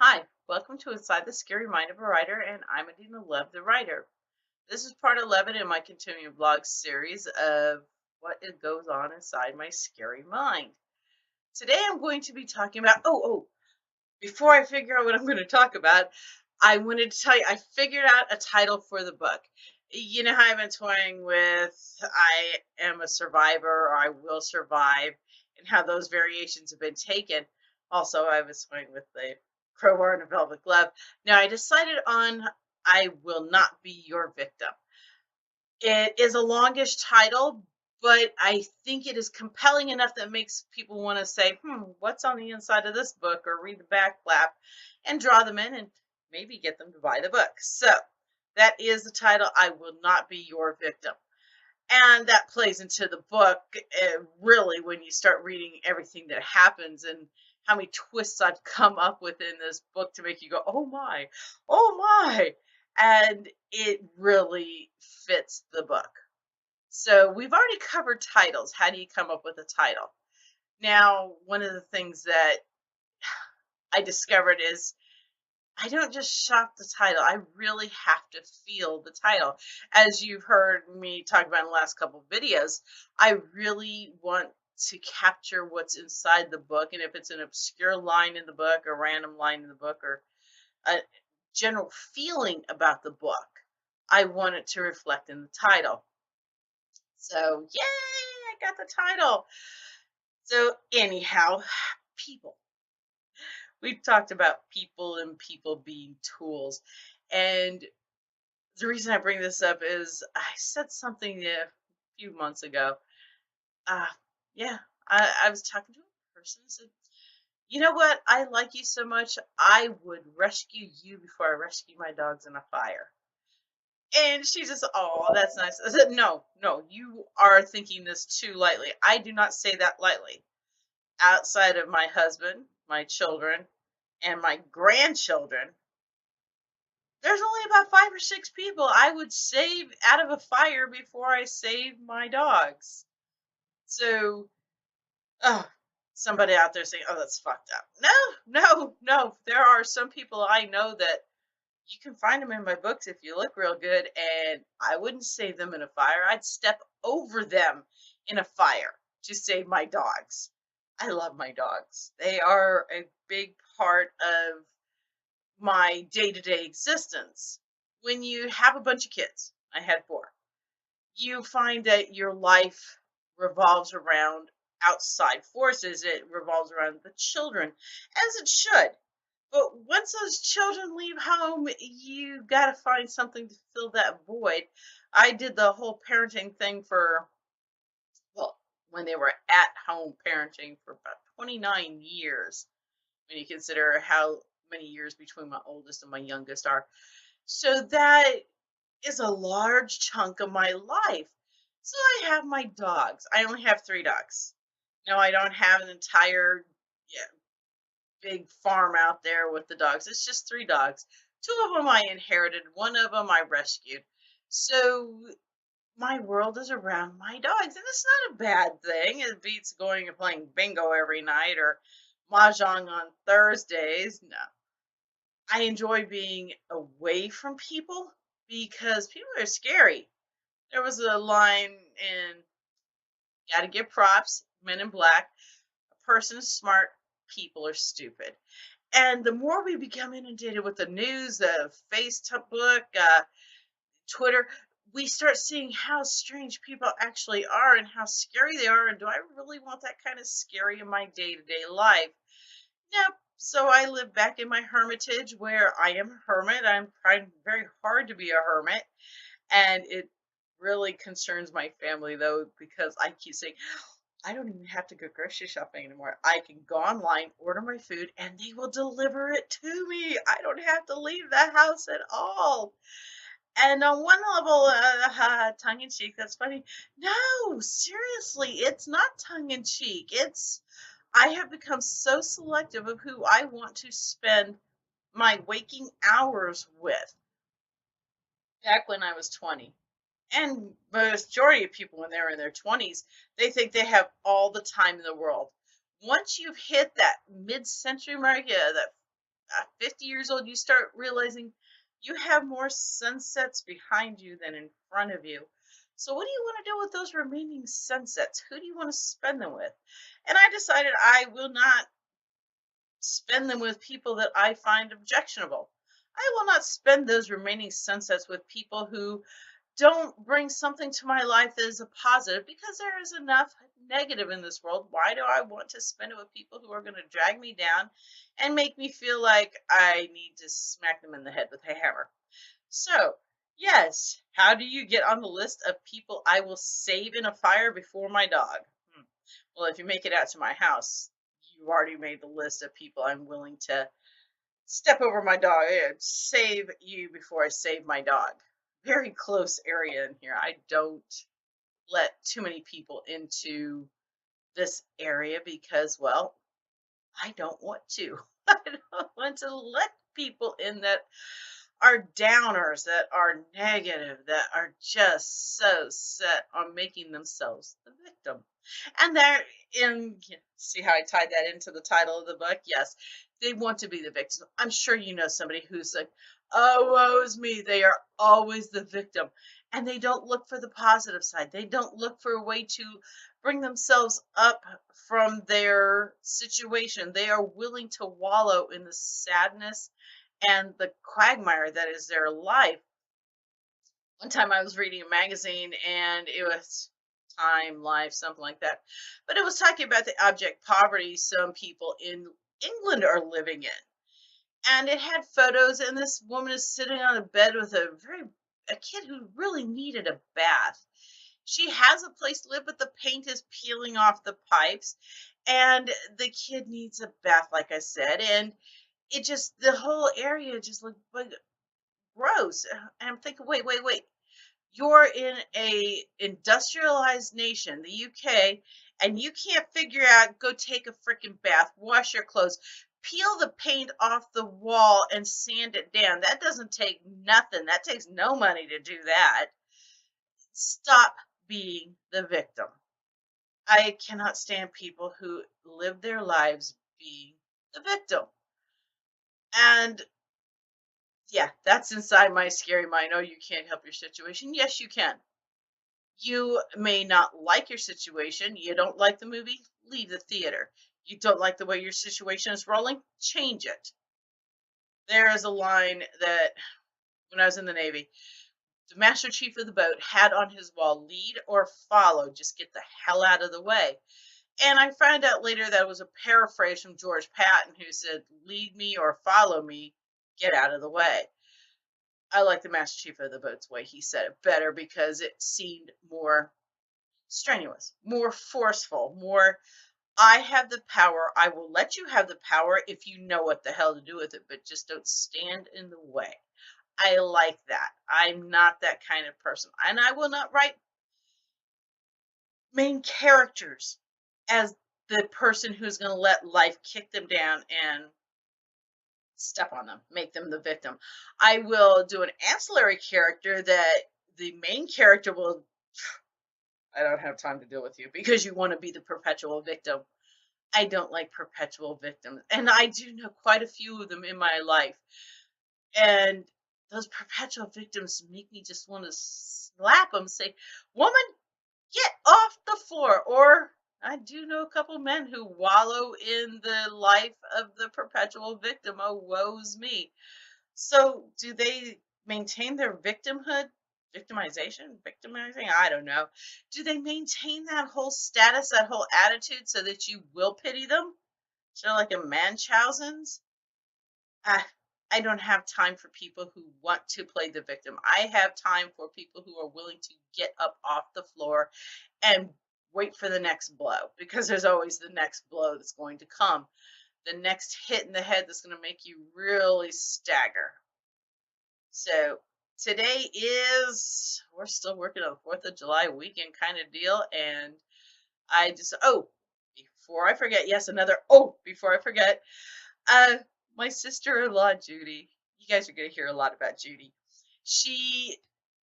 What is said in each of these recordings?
Hi, welcome to Inside the Scary Mind of a Writer, and I'm Adina Love, the writer. This is part 11 in my continuing blog series of what goes on inside my scary mind. Today I'm going to be talking about, before I figure out what I'm going to talk about, I wanted to tell you I figured out a title for the book. You know how I've been toying with I am a survivor or I will survive, and how those variations have been taken. Also, I was toying with the crowbar and a velvet glove. Now I decided on I will not be your victim. It is a longish title, but I think it is compelling enough that makes people want to say, what's on the inside of this book, or read the back flap and draw them in and maybe get them to buy the book. So that is the title, I Will Not Be Your Victim. And that plays into the book, really, when you start reading everything that happens and how many twists I've come up with in this book to make you go, oh my. And it really fits the book. So we've already covered titles. How do you come up with a title? Now, one of the things that I discovered is I don't just shop the title. I really have to feel the title. As you've heard me talk about in the last couple of videos, I really want to capture what's inside the book. And if it's an obscure line in the book, a random line in the book, or a general feeling about the book, I want it to reflect in the title. So, yay, I got the title. So, anyhow, people. We've talked about people and people being tools. And the reason I bring this up is I said something a few months ago. Uh, yeah, I was talking to a person and said, you know what? I like you so much, I would rescue you before I rescue my dogs in a fire. And she just, oh, that's nice. I said, no, you are thinking this too lightly. I do not say that lightly. Outside of my husband, my children, and my grandchildren, there's only about 5 or 6 people I would save out of a fire before I save my dogs. So, oh, somebody out there saying, oh, that's fucked up. No. There are some people I know that you can find them in my books if you look real good, and I wouldn't save them in a fire. I'd step over them in a fire to save my dogs. I love my dogs. They are a big part of my day-to-day existence. When you have a bunch of kids, I had 4, you find that your life revolves around outside forces. It revolves around the children, as it should. But once those children leave home, you got to find something to fill that void. I did the whole parenting thing for, well, when they were at home parenting for about 29 years, when you consider how many years between my oldest and my youngest are. So that is a large chunk of my life. So I have my dogs. I only have 3 dogs. No, I don't have an entire, yeah, big farm out there with the dogs. It's just 3 dogs. 2 of them I inherited, 1 of them I rescued. So my world is around my dogs, and it's not a bad thing. It beats going and playing bingo every night or mahjong on Thursdays. No, I enjoy being away from people because people are scary. There was a line in Gotta Give Props, Men in Black. A person is smart, people are stupid. And the more we become inundated with the news, the Facebook, Twitter, we start seeing how strange people actually are and how scary they are. And do I really want that kind of scary in my day-to-day life? Nope. So I live back in my hermitage where I am a hermit. I'm trying very hard to be a hermit. And it really concerns my family though, because I keep saying, I don't even have to go grocery shopping anymore. I can go online, order my food, and they will deliver it to me. I don't have to leave the house at all. And on one level, tongue in cheek, that's funny. No, seriously, it's not tongue in cheek. I have become so selective of who I want to spend my waking hours with. Back when I was 20. And the majority of people, when they're in their 20s, they think they have all the time in the world. Once you've hit that mid-century mark, yeah, that 50 years old, you start realizing you have more sunsets behind you than in front of you. So, what do you want to do with those remaining sunsets? Who do you want to spend them with? And I decided I will not spend them with people that I find objectionable. I will not spend those remaining sunsets with people who don't bring something to my life that is a positive, because there is enough negative in this world. Why do I want to spend it with people who are going to drag me down and make me feel like I need to smack them in the head with a hammer? So, yes, how do you get on the list of people I will save in a fire before my dog? Well, if you make it out to my house, you've already made the list of people I'm willing to step over my dog and save you before I save my dog. Very close area in here. I don't let too many people into this area because, well, I don't want to. I don't want to let people in that are downers, that are negative, that are just so set on making themselves the victim. And they're in, see how I tied that into the title of the book? Yes, they want to be the victim. I'm sure you know somebody who's like, oh, woe's me. They are always the victim. And they don't look for the positive side. They don't look for a way to bring themselves up from their situation. They are willing to wallow in the sadness and the quagmire that is their life. One time I was reading a magazine and it was Time, Life, something like that. But it was talking about the abject poverty some people in England are living in. And it had photos, and this woman is sitting on a bed with a kid who really needed a bath. She has a place to live, but the paint is peeling off the pipes, and the kid needs a bath, like I said, and it just the whole area just looked like gross. And I'm thinking, wait. You're in a industrialized nation, the UK, and you can't figure out go take a freaking bath, wash your clothes, peel the paint off the wall and sand it down. That doesn't take nothing. That takes no money to do that. Stop being the victim. I cannot stand people who live their lives being the victim. And yeah, that's inside my scary mind. Oh, you can't help your situation. Yes, you can. You may not like your situation. You don't like the movie? Leave the theater. You don't like the way your situation is rolling? Change it. There is a line that when I was in the Navy, the master chief of the boat had on his wall, lead or follow, just get the hell out of the way. And I found out later that it was a paraphrase from George Patton, who said, lead me or follow me, get out of the way. I like the master chief of the boat's way he said it better because it seemed more strenuous, more forceful, more, I have the power. I will let you have the power if you know what the hell to do with it, but just don't stand in the way. I like that. I'm not that kind of person. And I will not write main characters as the person who's going to let life kick them down and step on them, make them the victim. I will do an ancillary character that the main character will, I don't have time to deal with you because you want to be the perpetual victim. I don't like perpetual victims. And I do know quite a few of them in my life. And those perpetual victims make me just want to slap them, say, woman, get off the floor. Or I do know a couple men who wallow in the life of the perpetual victim. Oh, woe's me. So do they maintain their victimhood? Victimizing? I don't know. Do they maintain that whole status, that whole attitude so that you will pity them? So like a Munchausen's? I, I don't have time for people who want to play the victim. I have time for people who are willing to get up off the floor and wait for the next blow, because there's always the next blow that's going to come. The next hit in the head that's going to make you really stagger. So today is, we're still working on 4th of July weekend kind of deal. And I just, oh, before I forget, yes, another, oh, before I forget, uh, my sister-in-law, Judy, you guys are going to hear a lot about Judy. She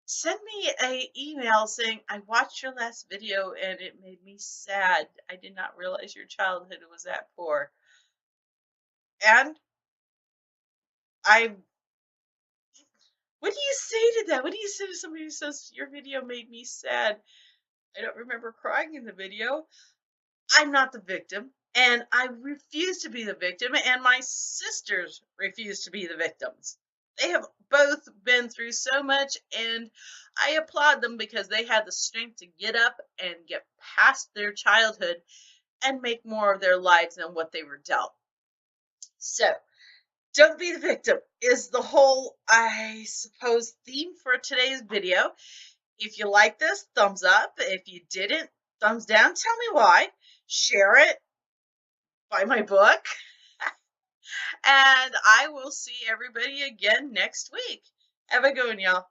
sent me an email saying, I watched your last video and it made me sad. I did not realize your childhood was that poor. And I what do you say to that? What do you say to somebody who says your video made me sad? I don't remember crying in the video. I'm not the victim, and I refuse to be the victim, and my sisters refuse to be the victims. They have both been through so much, and I applaud them because they had the strength to get up and get past their childhood and make more of their lives than what they were dealt. So, don't be the victim is the whole, I suppose, theme for today's video. If you like this, thumbs up. If you didn't, thumbs down. Tell me why. Share it. Buy my book. And I will see everybody again next week. Have a good one, y'all.